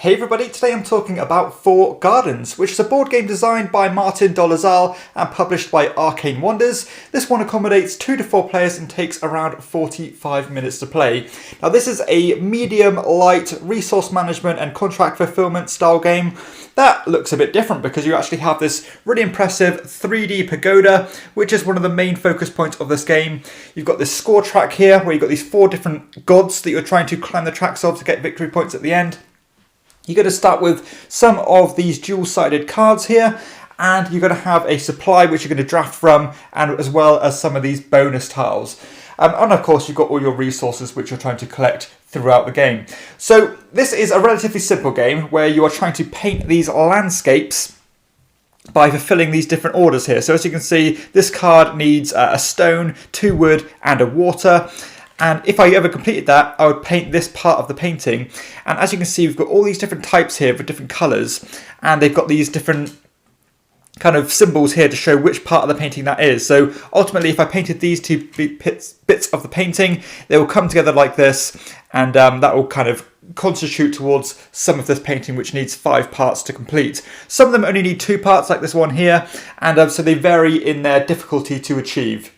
Hey everybody, today I'm talking about Four Gardens, which is a board game designed by Martin Dolezal and published by Arcane Wonders. This one accommodates 2 to 4 players and takes around 45 minutes to play. Now this is a medium light resource management and contract fulfillment style game that looks a bit different because you actually have this really impressive 3D pagoda, which is one of the main focus points of this game. You've got this score track here where you've got these 4 different gods that you're trying to climb the tracks of to get victory points at the end. You're going to start with some of these dual-sided cards here, and you're going to have a supply which you're going to draft from, and as well as some of these bonus tiles. And of course you've got all your resources which you're trying to collect throughout the game. So this is a relatively simple game where you are trying to paint these landscapes by fulfilling these different orders here. So as you can see, this card needs a stone, 2 wood and a water. And if I ever completed that, I would paint this part of the painting. And as you can see, we've got all these different types here for different colours. And they've got these different kind of symbols here to show which part of the painting that is. So ultimately, if I painted these 2 bits of the painting, they will come together like this. And that will kind of constitute towards some of this painting, which needs 5 parts to complete. Some of them only need 2 parts, like this one here. And so they vary in their difficulty to achieve.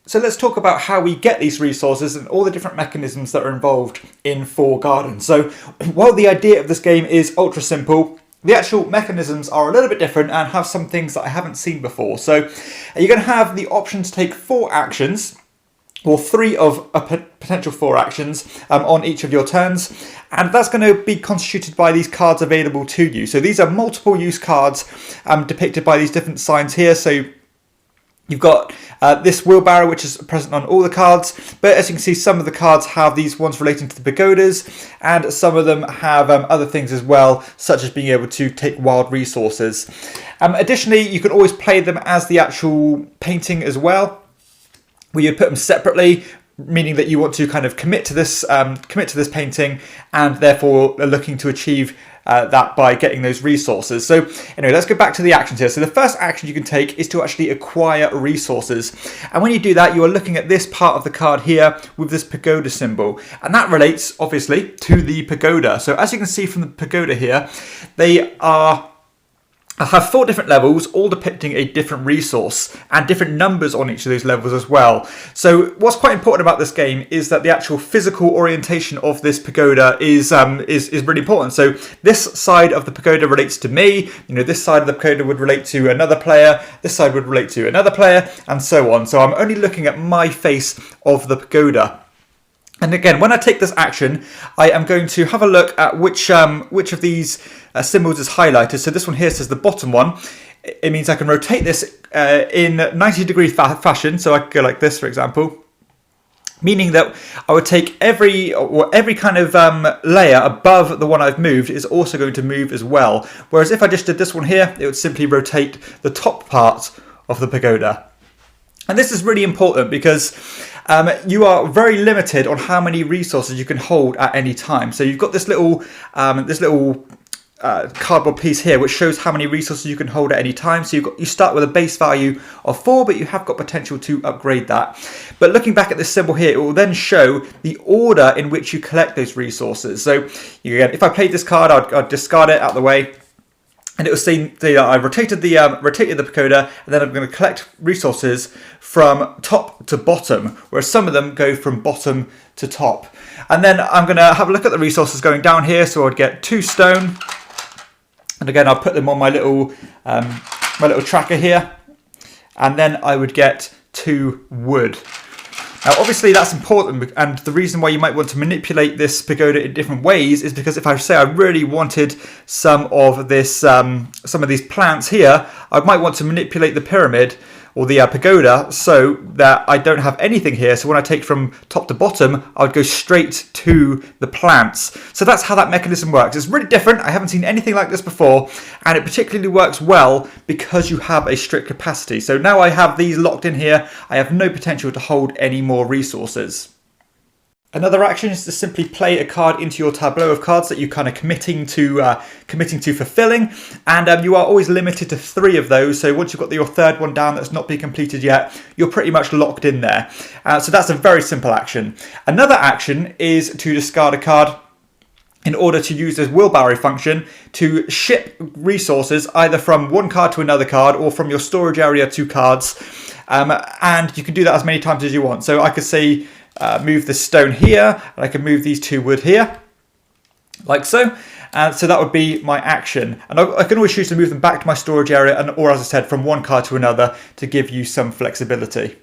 So let's talk about how we get these resources and all the different mechanisms that are involved in Four Gardens. So while the idea of this game is ultra simple, the actual mechanisms are a little bit different and have some things that I haven't seen before. So you're going to have the option to take 4 actions, or 3 of a potential 4 actions on each of your turns. And that's going to be constituted by these cards available to you. So these are multiple use cards depicted by these different signs here. So you've got this wheelbarrow, which is present on all the cards, but as you can see, some of the cards have these ones relating to the pagodas, and some of them have other things as well, such as being able to take wild resources. Additionally, you can always play them as the actual painting as well, where you put them separately, meaning that you want to kind of commit to this painting, and therefore are looking to achieve that by getting those resources. So anyway, let's go back to the actions here. So the first action you can take is to actually acquire resources. And when you do that, you are looking at this part of the card here with this pagoda symbol. And that relates, obviously, to the pagoda. So as you can see from the pagoda here, I have 4 different levels, all depicting a different resource and different numbers on each of those levels as well. So what's quite important about this game is that the actual physical orientation of this pagoda is really important. So this side of the pagoda relates to me, this side of the pagoda would relate to another player, this side would relate to another player, and so on. So I'm only looking at my face of the pagoda. And again, when I take this action, I am going to have a look at which of these symbols is highlighted. So this one here says the bottom one. It means I can rotate this in 90-degree fashion. So I could go like this, for example, meaning that I would take every kind of layer above the one I've moved is also going to move as well. Whereas if I just did this one here, it would simply rotate the top part of the pagoda. And this is really important because you are very limited on how many resources you can hold at any time. So you've got this little cardboard piece here which shows how many resources you can hold at any time. So you start with a base value of 4, but you have got potential to upgrade that. But looking back at this symbol here, it will then show the order in which you collect those resources. So again, if I played this card, I'd discard it out of the way. And it was saying I rotated the pagoda, and then I'm going to collect resources from top to bottom, whereas some of them go from bottom to top. And then I'm going to have a look at the resources going down here. So I'd get 2 stone, and again I'll put them on my little tracker here, and then I would get 2 wood. Now, obviously, that's important, and the reason why you might want to manipulate this pagoda in different ways is because if I say I really wanted some of these plants here, I might want to manipulate the pyramid or the pagoda so that I don't have anything here. So when I take from top to bottom, I would go straight to the plants. So that's how that mechanism works. It's really different. I haven't seen anything like this before, and it particularly works well because you have a strict capacity. So now I have these locked in here. I have no potential to hold any more resources. Another action is to simply play a card into your tableau of cards that you're kind of committing to fulfilling, and you are always limited to 3 of those. So once you've got your 3rd one down that's not been completed yet, you're pretty much locked in there. So that's a very simple action. Another action is to discard a card. in order to use this wheelbarrow function to ship resources either from one card to another card or from your storage area to cards. And you can do that as many times as you want. So I could say move this stone here, and I can move these 2 wood here, like so. And so that would be my action. And I can always choose to move them back to my storage area, or as I said, from one card to another to give you some flexibility.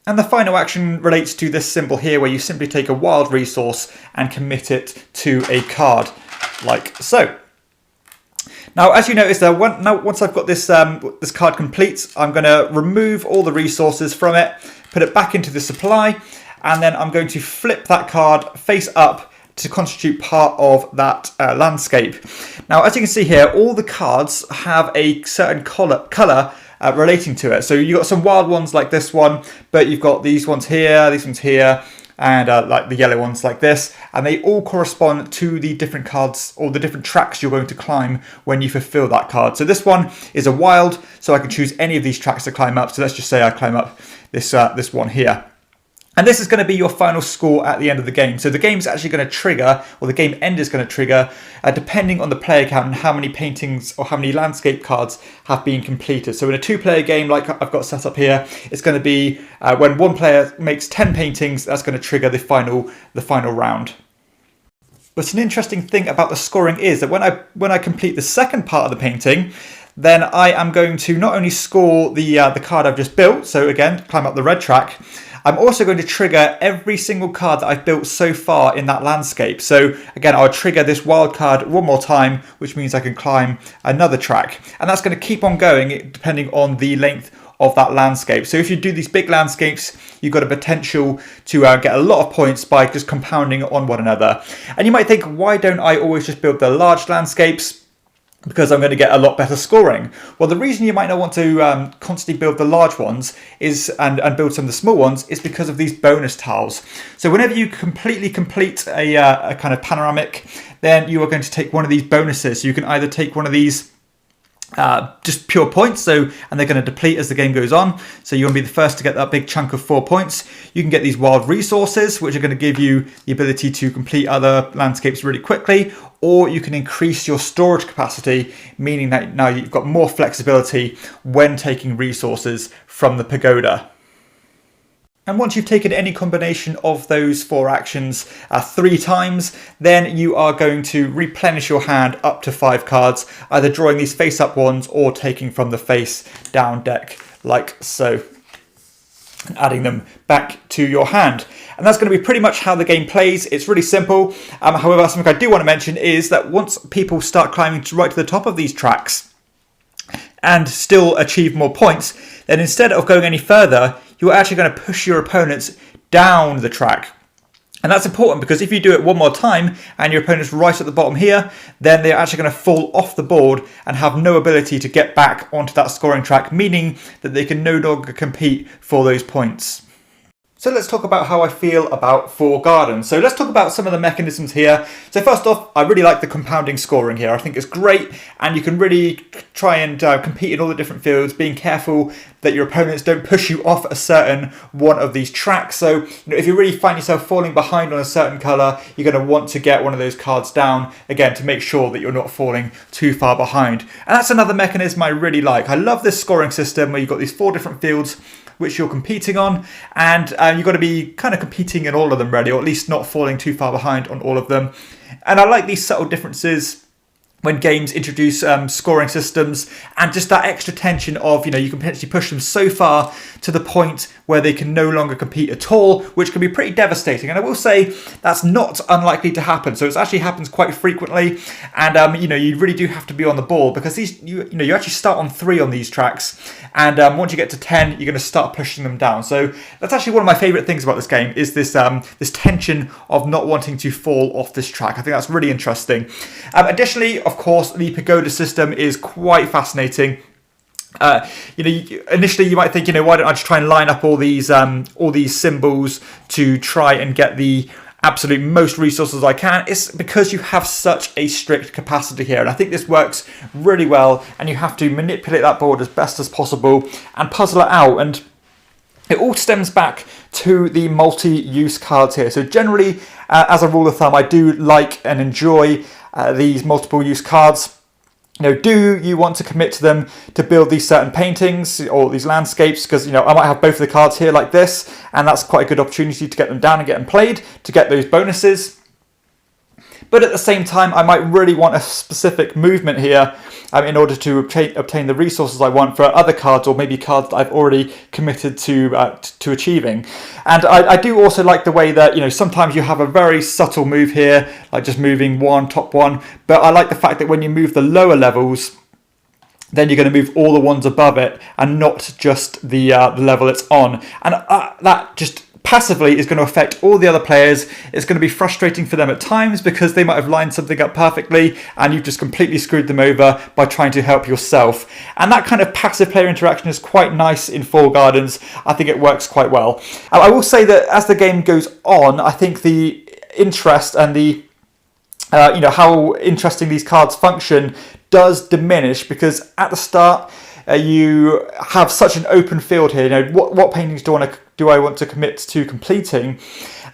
And the final action relates to this symbol here, where you simply take a wild resource and commit it to a card, like so. Now, as you notice, once I've got this this card complete, I'm going to remove all the resources from it, put it back into the supply, and then I'm going to flip that card face up to constitute part of that landscape. Now, as you can see here, all the cards have a certain colour relating to it. So you've got some wild ones like this one, but you've got these ones here, and like the yellow ones like this, and they all correspond to the different cards or the different tracks you're going to climb when you fulfill that card. So this one is a wild, so I can choose any of these tracks to climb up. So let's just say I climb up this one here. And this is going to be your final score at the end of the game. So the game's actually going to trigger, or the game end is going to trigger, depending on the player count and how many paintings or how many landscape cards have been completed. So in a 2-player game, like I've got set up here, it's going to be when one player makes 10 paintings, that's going to trigger the final round. But an interesting thing about the scoring is that when I complete the second part of the painting, then I am going to not only score the card I've just built, so again, climb up the red track, I'm also going to trigger every single card that I've built so far in that landscape. So again, I'll trigger this wild card one more time, which means I can climb another track. And that's going to keep on going depending on the length of that landscape. So if you do these big landscapes, you've got a potential to get a lot of points by just compounding on one another. And you might think, why don't I always just build the large landscapes? Because I'm going to get a lot better scoring. Well, the reason you might not want to constantly build the large ones is and build some of the small ones is because of these bonus tiles. So whenever you completely complete a kind of panoramic, then you are going to take one of these bonuses. So you can either take one of these just pure points, and they're going to deplete as the game goes on. So you want to be the first to get that big chunk of 4 points. You can get these wild resources, which are going to give you the ability to complete other landscapes really quickly, or you can increase your storage capacity, meaning that now you've got more flexibility when taking resources from the pagoda. And once you've taken any combination of those 4 actions 3 times, then you are going to replenish your hand up to 5 cards, either drawing these face-up ones or taking from the face-down deck, like so, and adding them back to your hand. And that's going to be pretty much how the game plays. It's really simple. However, something I do want to mention is that once people start climbing right to the top of these tracks and still achieve more points, then instead of going any further, you're actually going to push your opponents down the track. And that's important because if you do it one more time and your opponent's right at the bottom here, then they're actually going to fall off the board and have no ability to get back onto that scoring track, meaning that they can no longer compete for those points. So let's talk about how I feel about 4 gardens. So let's talk about some of the mechanisms here. So first off, I really like the compounding scoring here. I think it's great, and you can really try and compete in all the different fields, being careful that your opponents don't push you off a certain one of these tracks. So if you really find yourself falling behind on a certain colour, you're going to want to get one of those cards down, again, to make sure that you're not falling too far behind. And that's another mechanism I really like. I love this scoring system where you've got these 4 different fields which you're competing on, and you've got to be kind of competing in all of them really, or at least not falling too far behind on all of them. And I like these subtle differences when games introduce scoring systems, and just that extra tension of, you can potentially push them so far to the point where they can no longer compete at all, which can be pretty devastating. And I will say that's not unlikely to happen. So it actually happens quite frequently, and you really do have to be on the ball, because these you actually start on 3 on these tracks, and once you get to 10, you're going to start pushing them down. So that's actually one of my favourite things about this game, is this this tension of not wanting to fall off this track. I think that's really interesting. Additionally, of course, the pagoda system is quite fascinating. Initially you might think, why don't I just try and line up all these symbols to try and get the absolute most resources I can. It's because you have such a strict capacity here, and I think this works really well, and you have to manipulate that board as best as possible and puzzle it out. And It all stems back to the multi-use cards here. So generally, as a rule of thumb, I do like and enjoy these multiple use cards. Do you want to commit to them to build these certain paintings or these landscapes? Because, I might have both of the cards here like this, and that's quite a good opportunity to get them down and get them played, to get those bonuses. But at the same time, I might really want a specific movement here in order to obtain the resources I want for other cards, or maybe cards that I've already committed to achieving. And I do also like the way that, sometimes you have a very subtle move here, like just moving top one. But I like the fact that when you move the lower levels, then you're going to move all the ones above it and not just the level it's on. And that just passively is going to affect all the other players. It's going to be frustrating for them at times because they might have lined something up perfectly and you've just completely screwed them over by trying to help yourself. And that kind of passive player interaction is quite nice in Four Gardens. I think it works quite well. I will say that as the game goes on, I think the interest and the how interesting these cards function does diminish, because at the start you have such an open field here. What paintings do I want to commit to completing?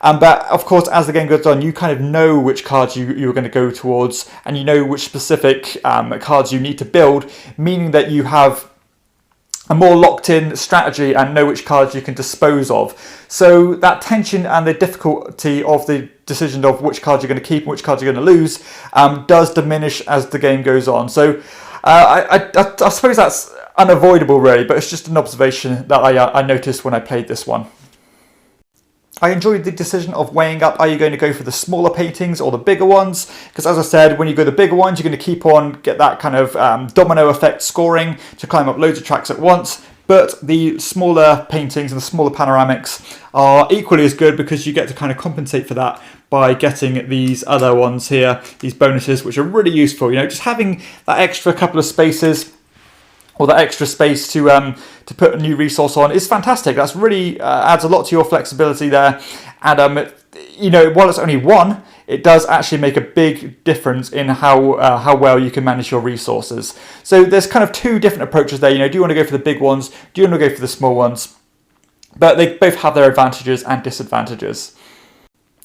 But of course, as the game goes on, you kind of know which cards you're going to go towards, and you know which specific cards you need to build, meaning that you have a more locked-in strategy and know which cards you can dispose of. So that tension and the difficulty of the decision of which cards you're going to keep and which cards you're going to lose does diminish as the game goes on. So I suppose that's unavoidable, really, but it's just an observation that I noticed when I played this one. I enjoyed the decision of weighing up, are you going to go for the smaller paintings or the bigger ones? Because as I said, when you go the bigger ones, you're going to keep on, get that kind of domino effect scoring to climb up loads of tracks at once. But the smaller paintings and the smaller panoramics are equally as good, because you get to kind of compensate for that by getting these other ones here, these bonuses, which are really useful. Just having that extra couple of spaces, or that extra space to put a new resource on, is fantastic. That's really adds a lot to your flexibility there. And while it's only one, it does actually make a big difference in how well you can manage your resources. So there's kind of two different approaches there. Do you want to go for the big ones? Do you want to go for the small ones? But they both have their advantages and disadvantages.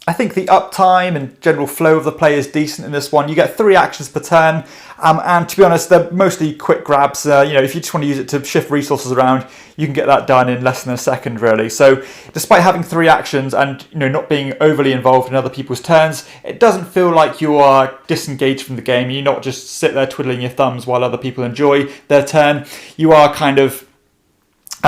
I think the uptime and general flow of the play is decent in this one. You get 3 actions per turn, and to be honest, they're mostly quick grabs. If you just want to use it to shift resources around, you can get that done in less than a second, really. So despite having 3 actions and not being overly involved in other people's turns, it doesn't feel like you are disengaged from the game. You're not just sit there twiddling your thumbs while other people enjoy their turn. You are kind of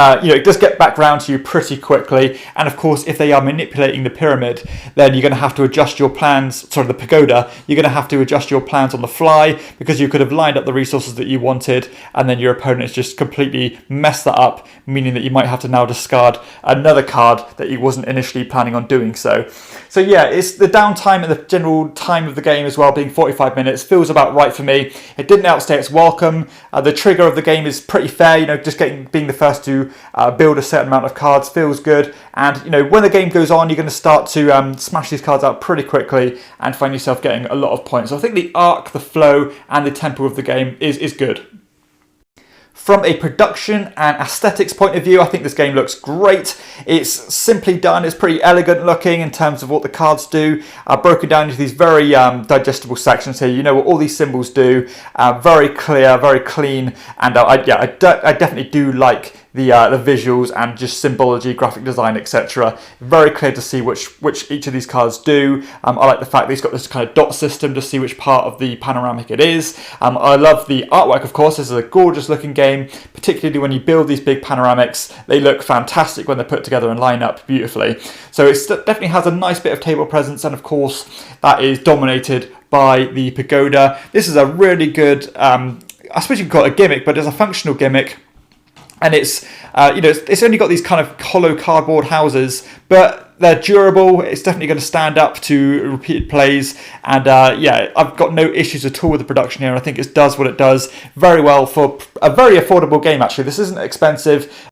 it does get back round to you pretty quickly. And of course, if they are manipulating the pyramid, then you're going to have to adjust your plans, the pagoda, you're going to have to adjust your plans on the fly, because you could have lined up the resources that you wanted and then your opponent has just completely messed that up, meaning that you might have to now discard another card that you wasn't initially planning on doing so. So yeah, it's the downtime and the general time of the game as well, being 45 minutes, feels about right for me. It didn't outstay its welcome. The trigger of the game is pretty fair, just being the first to build a certain amount of cards feels good. And when the game goes on, you're going to start to smash these cards out pretty quickly and find yourself getting a lot of points. So I think the arc, the flow and the tempo of the game is good. From a production and aesthetics point of view, I think this game looks great. It's simply done. It's pretty elegant looking in terms of what the cards do. Broken down into these very digestible sections here. You know what all these symbols do. Very clear, very clean. And I definitely do like the visuals and just symbology, graphic design, etc. Very clear to see which each of these cards do. I like the fact that it's got this kind of dot system to see which part of the panoramic it is. I love the artwork, of course. This is a gorgeous looking game, particularly when you build these big panoramics. They look fantastic when they're put together and line up beautifully. So it definitely has a nice bit of table presence, and of course that is dominated by the pagoda. This is a really good, I suppose you could call it a gimmick, but it's a functional gimmick. And it's it's only got these kind of hollow cardboard houses, but they're durable. It's definitely going to stand up to repeated plays. And I've got no issues at all with the production here. I think it does what it does very well for a very affordable game, actually. This isn't expensive.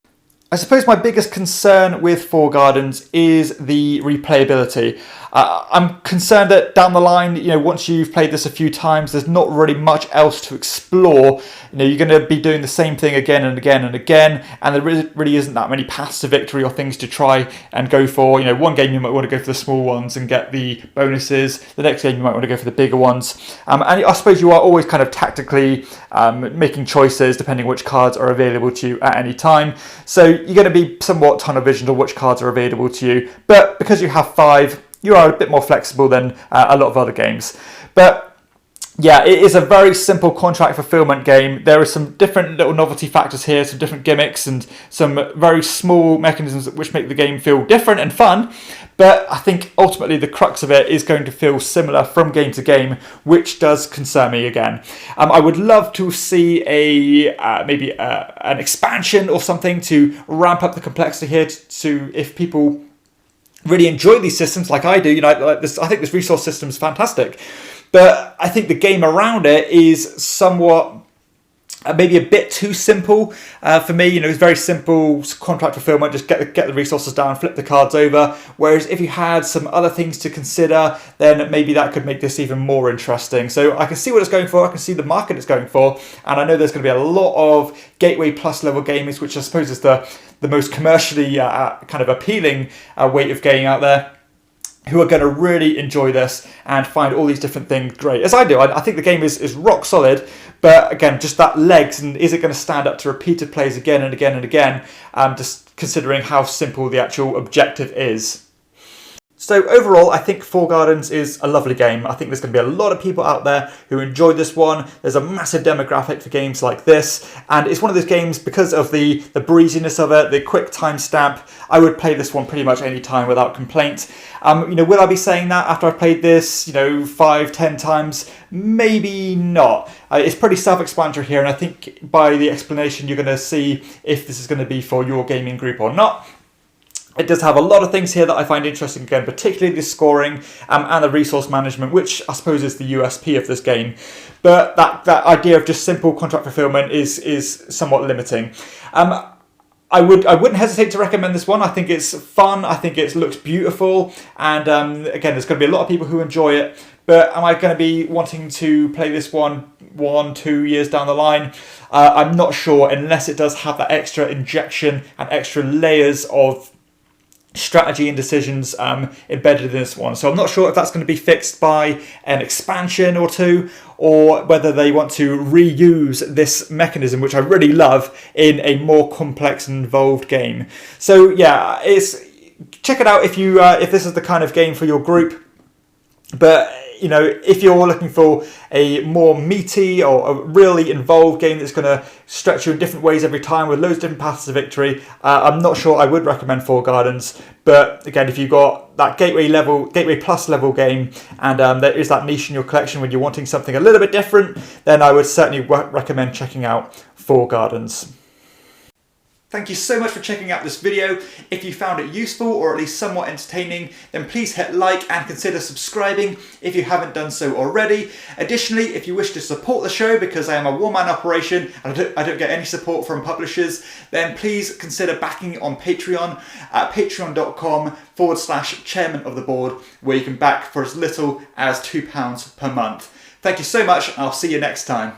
I suppose my biggest concern with Four Gardens is the replayability. I'm concerned that down the line, once you've played this a few times, there's not really much else to explore. You're going to be doing the same thing again and again and again, and there really isn't that many paths to victory or things to try and go for. One game you might want to go for the small ones and get the bonuses. The next game you might want to go for the bigger ones. And I suppose you are always kind of tactically making choices depending which cards are available to you at any time. So you're going to be somewhat tunnel visioned on which cards are available to you. But because you have 5, you are a bit more flexible than a lot of other games. But yeah, it is a very simple contract fulfillment game. There are some different little novelty factors here, some different gimmicks and some very small mechanisms which make the game feel different and fun. But I think ultimately the crux of it is going to feel similar from game to game, which does concern me again. I would love to see maybe an expansion or something to ramp up the complexity here to if people really enjoy these systems like I do. Like this, I think this resource system is fantastic. But I think the game around it is somewhat, maybe a bit too simple for me. It's very simple contract fulfillment, just get the resources down, flip the cards over. Whereas if you had some other things to consider, then maybe that could make this even more interesting. So I can see what it's going for, I can see the market it's going for, and I know there's going to be a lot of Gateway Plus level gamers, which I suppose is the most commercially kind of appealing way of gaming out there, who are going to really enjoy this and find all these different things great. As I do, I think the game is rock solid, but again, just that legs, and is it going to stand up to repeated plays again and again and again, just considering how simple the actual objective is. So overall, I think Four Gardens is a lovely game. I think there's going to be a lot of people out there who enjoy this one. There's a massive demographic for games like this, and it's one of those games, because of the breeziness of it, the quick timestamp, I would play this one pretty much any time without complaint. Will I be saying that after I've played this, 5-10 times? Maybe not. It's pretty self-explanatory here, and I think by the explanation you're going to see if this is going to be for your gaming group or not. It does have a lot of things here that I find interesting, again, particularly the scoring and the resource management, which I suppose is the USP of this game. But that idea of just simple contract fulfillment is somewhat limiting. I wouldn't hesitate to recommend this one. I think it's fun. I think it looks beautiful. And again, there's going to be a lot of people who enjoy it. But am I going to be wanting to play this 1-2 years down the line? I'm not sure, unless it does have that extra injection and extra layers of strategy and decisions embedded in this one. So I'm not sure if that's going to be fixed by an expansion or two, or whether they want to reuse this mechanism, which I really love, in a more complex and involved game. So yeah, check it out if this is the kind of game for your group. But if you're looking for a more meaty or a really involved game that's going to stretch you in different ways every time with loads of different paths to victory, I'm not sure I would recommend Four Gardens. But again, if you've got that Gateway Plus level game, and there is that niche in your collection when you're wanting something a little bit different, then I would certainly recommend checking out Four Gardens. Thank you so much for checking out this video. If you found it useful or at least somewhat entertaining, then please hit like and consider subscribing if you haven't done so already. Additionally, if you wish to support the show, because I am a one-man operation and I don't get any support from publishers, then please consider backing on Patreon at patreon.com/chairman of the board, where you can back for as little as £2 per month. Thank you so much, and I'll see you next time.